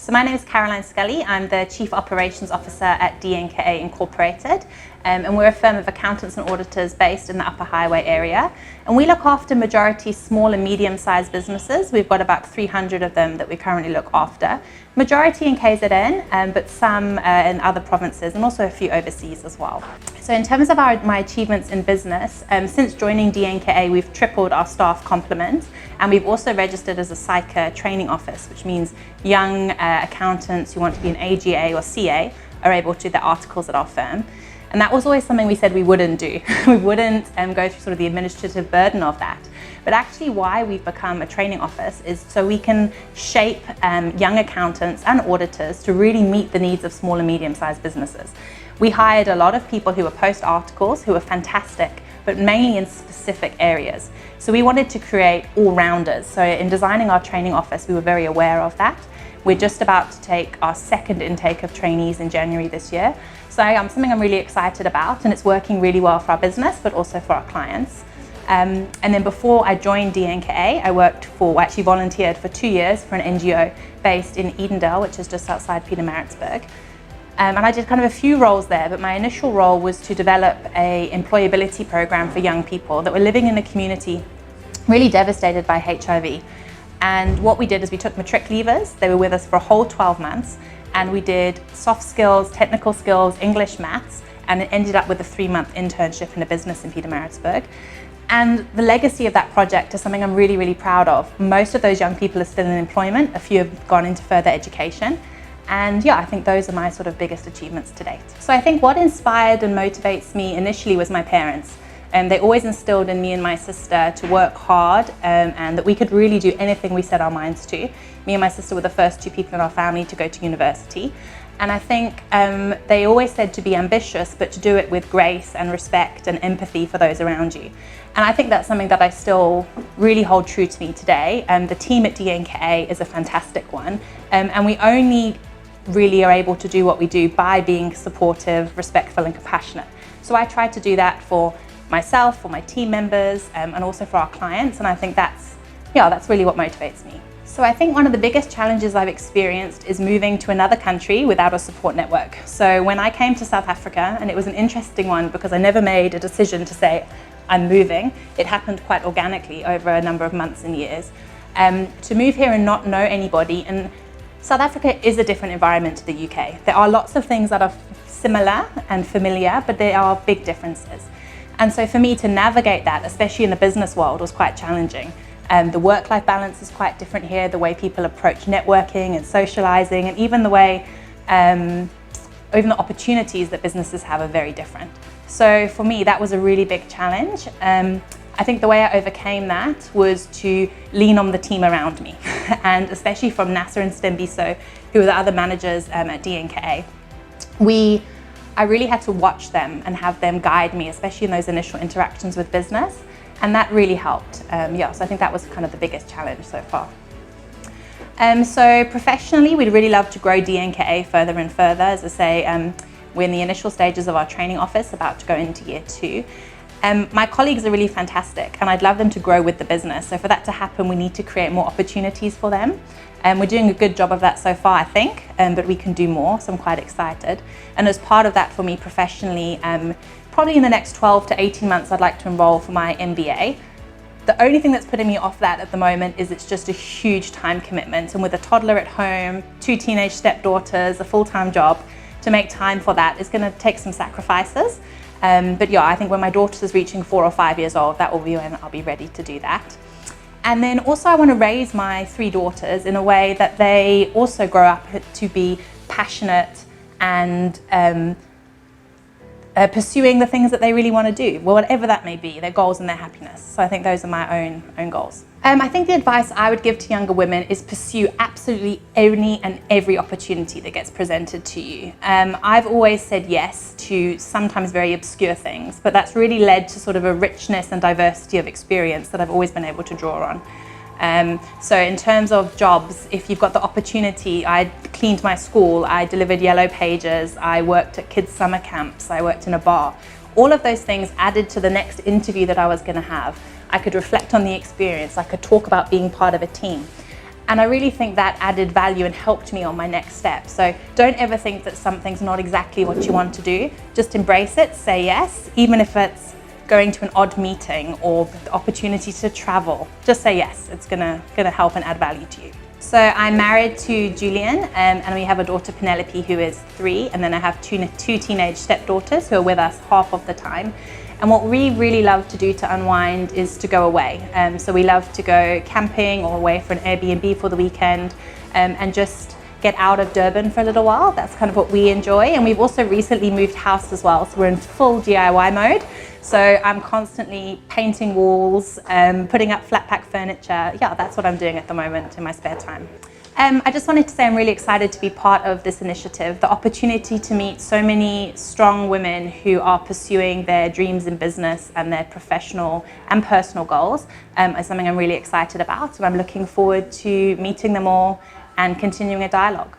So my name is Sculley. I'm the Chief Operations Officer at DNKA Inc. And we're a firm of accountants and auditors based in the Upper Highway area. And we look after majority small and medium-sized businesses. We've got about 300 of them that we currently look after. Majority in KZN, but some in other provinces and also a few overseas as well. So in terms of my achievements in business, since joining DNKA, we've tripled our staff complement, and we've also registered as a SICA training office, which means young accountants who want to be an AGA or CA are able to do their articles at our firm. And that was always something we said we wouldn't do. We wouldn't go through sort of the administrative burden of that. But actually why we've become a training office is so we can shape young accountants and auditors to really meet the needs of small and medium-sized businesses. We hired a lot of people who were post articles, who were fantastic, but mainly in specific areas. So we wanted to create all-rounders. So in designing our training office, we were very aware of that. We're just about to take our second intake of trainees in January this year. So something I'm really excited about, and it's working really well for our business, but also for our clients. And then before I joined DNKA, I actually volunteered for 2 years for an NGO based in Edendale, which is just outside Pietermaritzburg. And I did kind of a few roles there, but my initial role was to develop an employability program for young people that were living in a community really devastated by HIV. And what we did is we took matric leavers. They were with us for a whole 12 months, and we did soft skills, technical skills, English, maths, and it ended up with a 3-month internship in a business in Pietermaritzburg. And the legacy of that project is something I'm really, really proud of. Most of those young people are still in employment. A few have gone into further education. And yeah, I think those are my sort of biggest achievements to date. So I think what inspired and motivates me initially was my parents. They always instilled in me and my sister to work hard and that we could really do anything we set our minds to. Me and my sister were the first 2 people in our family to go to university. And I think they always said to be ambitious, but to do it with grace and respect and empathy for those around you. And I think that's something that I still really hold true to me today. The team at DNKA is a fantastic one. And we only really are able to do what we do by being supportive, respectful and compassionate. So I try to do that for myself, for my team members, and also for our clients. And I think that's really what motivates me. So I think one of the biggest challenges I've experienced is moving to another country without a support network. So when I came to South Africa, and it was an interesting one because I never made a decision to say I'm moving, it happened quite organically over a number of months and years. To move here and not know anybody, and South Africa is a different environment to the UK. There are lots of things that are similar and familiar, but there are big differences. And so for me to navigate that, especially in the business world, was quite challenging. The work-life balance is quite different here, the way people approach networking and socializing, and even the way, even the opportunities that businesses have are very different. So for me, that was a really big challenge. I think the way I overcame that was to lean on the team around me, and especially from Nasser and Stembiso, who are the other managers at DNKA. I really had to watch them and have them guide me, especially in those initial interactions with business, and that really helped. So I think that was kind of the biggest challenge so far. So professionally, we'd really love to grow DNKA further and further. As I say, we're in the initial stages of our training office, about to go into year 2. My colleagues are really fantastic, and I'd love them to grow with the business. So for that to happen, we need to create more opportunities for them. We're doing a good job of that so far, I think, but we can do more, so I'm quite excited. And as part of that for me professionally, probably in the next 12 to 18 months, I'd like to enroll for my MBA. The only thing that's putting me off that at the moment is it's just a huge time commitment. And with a toddler at home, 2 teenage stepdaughters, a full-time job, to make time for that is going to take some sacrifices. But yeah, I think when my daughter is reaching 4 or 5 years old, that will be when I'll be ready to do that. And then also I want to raise my 3 daughters in a way that they also grow up to be passionate and pursuing the things that they really want to do, well, whatever that may be, their goals and their happiness. So I think those are my own goals. I think the advice I would give to younger women is pursue absolutely any and every opportunity that gets presented to you. I've always said yes to sometimes very obscure things, but that's really led to sort of a richness and diversity of experience that I've always been able to draw on. So in terms of jobs, if you've got the opportunity, I cleaned my school, I delivered yellow pages, I worked at kids' summer camps, I worked in a bar. All of those things added to the next interview that I was going to have. I could reflect on the experience, I could talk about being part of a team. And I really think that added value and helped me on my next step. So don't ever think that something's not exactly what you want to do. Just embrace it, say yes, even if it's going to an odd meeting or the opportunity to travel. Just say yes, it's gonna help and add value to you. So I'm married to Julian, and we have a daughter, Penelope, who is 3, and then I have two teenage stepdaughters who are with us half of the time. And what we really love to do to unwind is to go away. So we love to go camping or away for an Airbnb for the weekend, and just get out of Durban for a little while. That's kind of what we enjoy. And we've also recently moved house as well, so we're in full DIY mode. So I'm constantly painting walls, putting up flat pack furniture. Yeah, that's what I'm doing at the moment in my spare time. I just wanted to say I'm really excited to be part of this initiative. The opportunity to meet so many strong women who are pursuing their dreams in business and their professional and personal goals is something I'm really excited about, and I'm looking forward to meeting them all and continuing a dialogue.